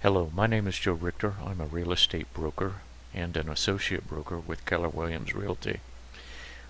Hello, my name is Joe Richter. I'm a real estate broker and an associate broker with Keller Realty.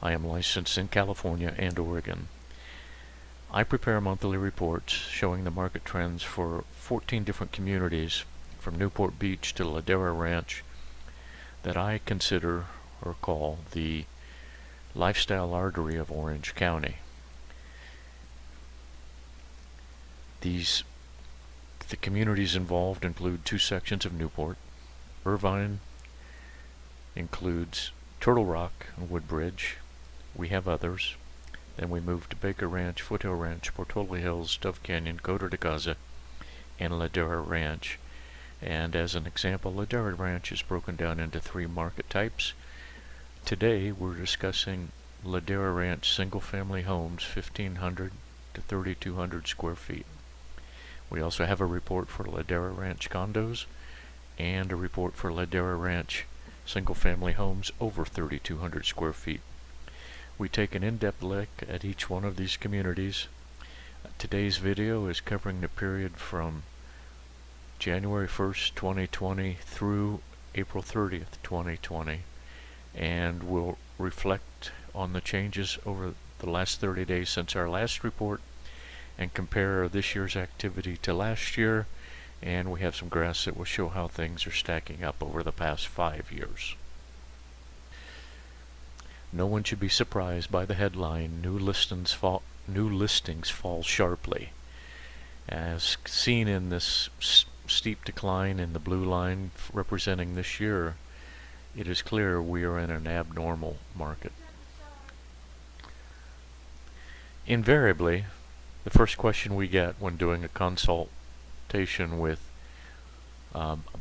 I am licensed in California and Oregon. I prepare monthly reports showing the market trends for 14 different communities from Newport Beach to Ladera Ranch that I consider or call the lifestyle artery of Orange County. The communities involved include two sections of Newport. Irvine includes Turtle Rock and Woodbridge. We have others. Then we move to Baker Ranch, Foothill Ranch, Portola Hills, Dove Canyon, Coto to Caza, and Ladera Ranch. And as an example, Ladera Ranch is broken down into three market types. Today we're discussing Ladera Ranch single-family homes, 1,500 to 3,200 square feet. We also have a report for Ladera Ranch condos and a report for Ladera Ranch single-family homes over 3,200 square feet. We take an in-depth look at each one of these communities. Today's video is covering the period from January 1st, 2020 through April 30th, 2020, and will reflect on the changes over the last 30 days since our last report and compare this year's activity to last year, and we have some graphs that will show how things are stacking up over the past 5 years. No one should be surprised by the headline, New listings fall sharply. As seen in this steep decline in the blue line representing this year, it is clear we are in an abnormal market. Invariably, the first question we get when doing a consultation with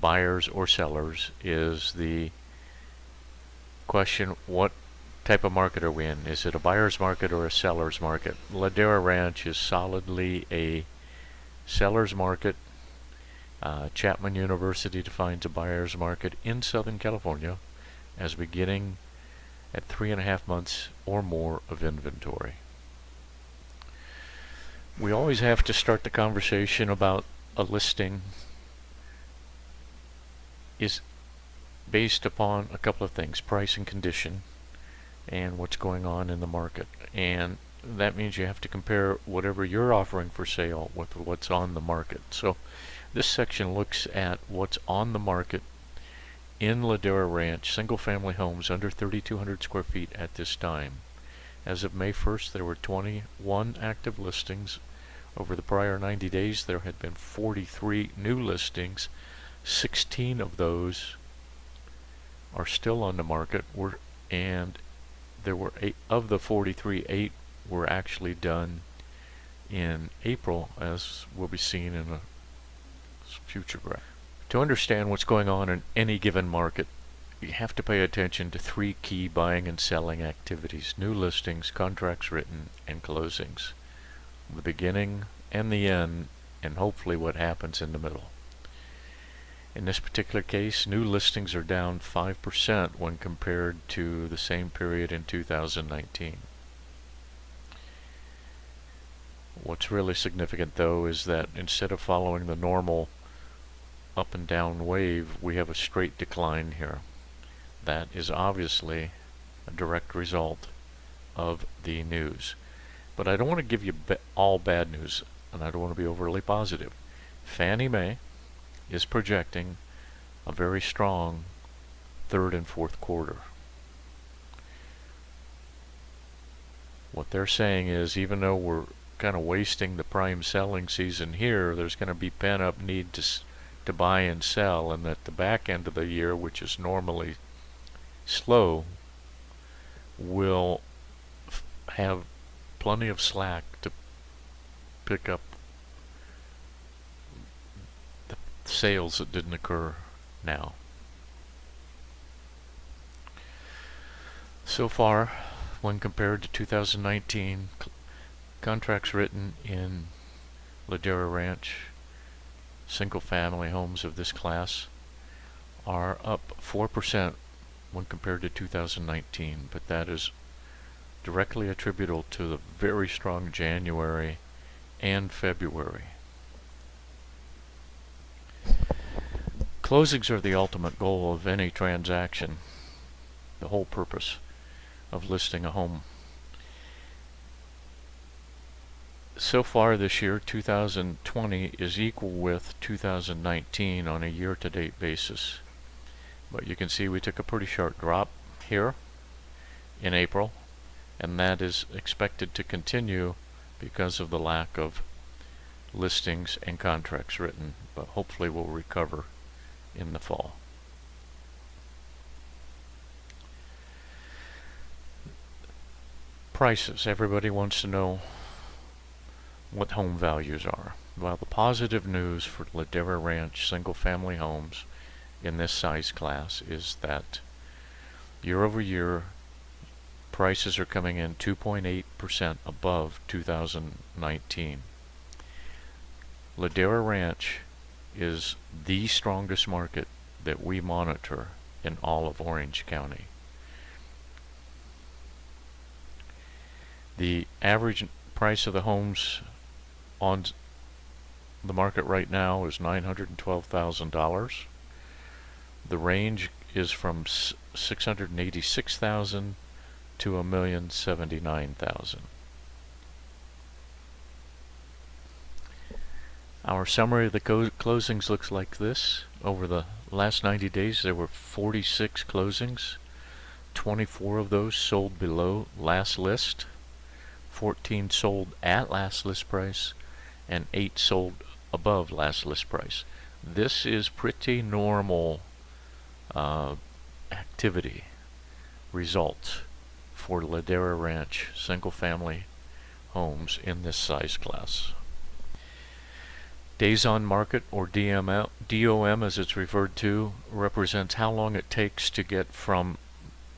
buyers or sellers is the question, what type of market are we in? Is it a buyer's market or a seller's market? Ladera Ranch is solidly a seller's market. Chapman University defines a buyer's market in Southern California as beginning at 3.5 months or more of inventory. We always have to start the conversation about a listing is based upon a couple of things, price and condition, and what's going on in the market. And that means you have to compare whatever you're offering for sale with what's on the market. So this section looks at what's on the market in Ladera Ranch, single-family homes under 3,200 square feet at this time. As of May 1st, there were 21 active listings. Over the prior 90 days, there had been 43 new listings. 16 of those are still on the market, and there were 8 of the 43, 8 were actually done in April, as will be seen in a future graph. To understand what's going on in any given market, you have to pay attention to three key buying and selling activities: new listings, contracts written, and closings. The beginning and the end, and hopefully what happens in the middle. In this particular case, new listings are down 5% when compared to the same period in 2019. What's really significant, though, is that instead of following the normal up and down wave, we have a straight decline here. That is obviously a direct result of the news. But I don't want to give you all bad news, and I don't want to be overly positive. Fannie Mae is projecting a very strong third and fourth quarter. What they're saying is, even though we're kind of wasting the prime selling season here, there's going to be pent-up need to buy and sell, and that the back end of the year, which is normally slow, will have plenty of slack to pick up the sales that didn't occur now. So far, when compared to 2019, contracts written in Ladera Ranch single-family homes of this class are up 4% when compared to 2019, but that is directly attributable to the very strong January and February. Closings are the ultimate goal of any transaction, the whole purpose of listing a home. So far this year, 2020 is equal with 2019 on a year-to-date basis. But you can see we took a pretty sharp drop here in April, and that is expected to continue because of the lack of listings and contracts written, but hopefully we'll recover in the fall. Prices. Everybody wants to know what home values are. Well, the positive news for Ladera Ranch single-family homes in this size class is that year over year prices are coming in 2.8% above 2019. Ladera Ranch is the strongest market that we monitor in all of Orange County. The average price of the homes on the market right now is $912,000. The range is from $686,000 to $1,079,000. Our summary of the closings looks like this. Over the last 90 days, there were 46 closings. 24 of those sold below last list. 14 sold at last list price, and 8 sold above last list price. This is pretty normal activity results for Ladera Ranch single-family homes in this size class. Days on market, or DOM as it's referred to, represents how long it takes to get from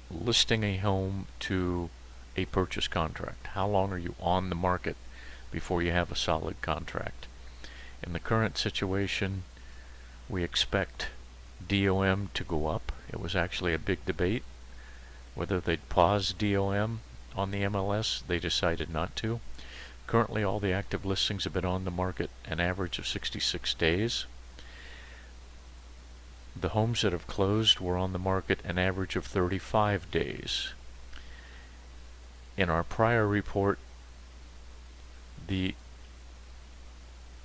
listing a home to a purchase contract. How long are you on the market before you have a solid contract? In the current situation, we expect DOM to go up. It was actually a big debate whether they'd pause DOM on the MLS. They decided not to. Currently, all the active listings have been on the market an average of 66 days. The homes that have closed were on the market an average of 35 days. In our prior report, it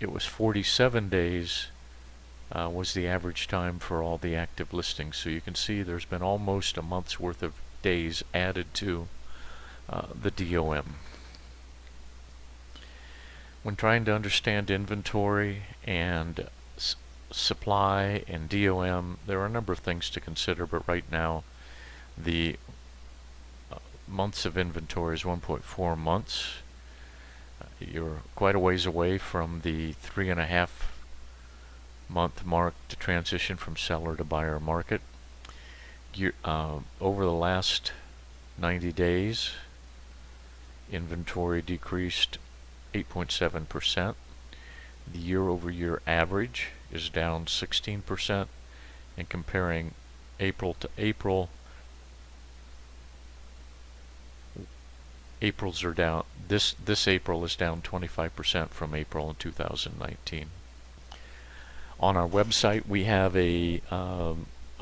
was 47 days was the average time for all the active listings. So you can see there's been almost a month's worth of days added to the DOM. When trying to understand inventory and supply and DOM, there are a number of things to consider, but right now the months of inventory is 1.4 months. You're quite a ways away from the 3.5 month mark to transition from seller to buyer market. Over the last 90 days, inventory decreased 8.7%. The year-over-year average is down 16%, and comparing April to April, April's are down. This April is down 25% from April in 2019. On our website, we have a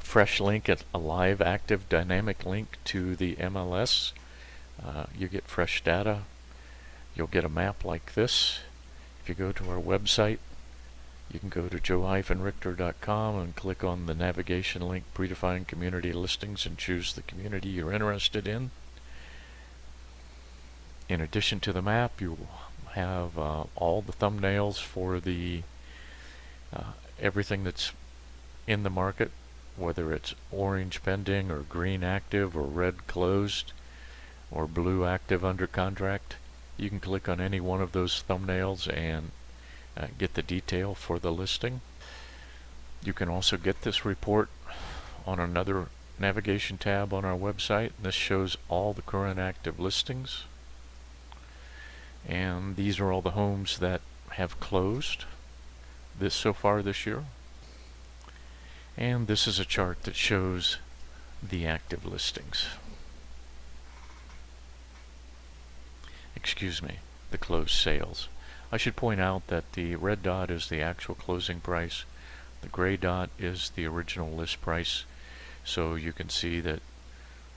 fresh link, a live, active, dynamic link to the MLS. You get fresh data. You'll get a map like this. If you go to our website, you can go to joe-richter.com and click on the navigation link, Predefined Community Listings, and choose the community you're interested in. In addition to the map, you have all the thumbnails for the everything that's in the market, whether it's orange pending or green active or red closed or blue active under contract. You can click on any one of those thumbnails and get the detail for the listing. You can also get this report on another navigation tab on our website. This shows all the current active listings. And these are all the homes that have closed so far this year. And this is a chart that shows the active listings. Excuse me, the closed sales. I should point out that the red dot is the actual closing price. The gray dot is the original list price, so you can see that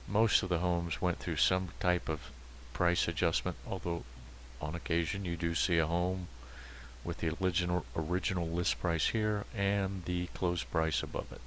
most of the homes went through some type of price adjustment, although on occasion you do see a home with the original list price here and the closed price above it.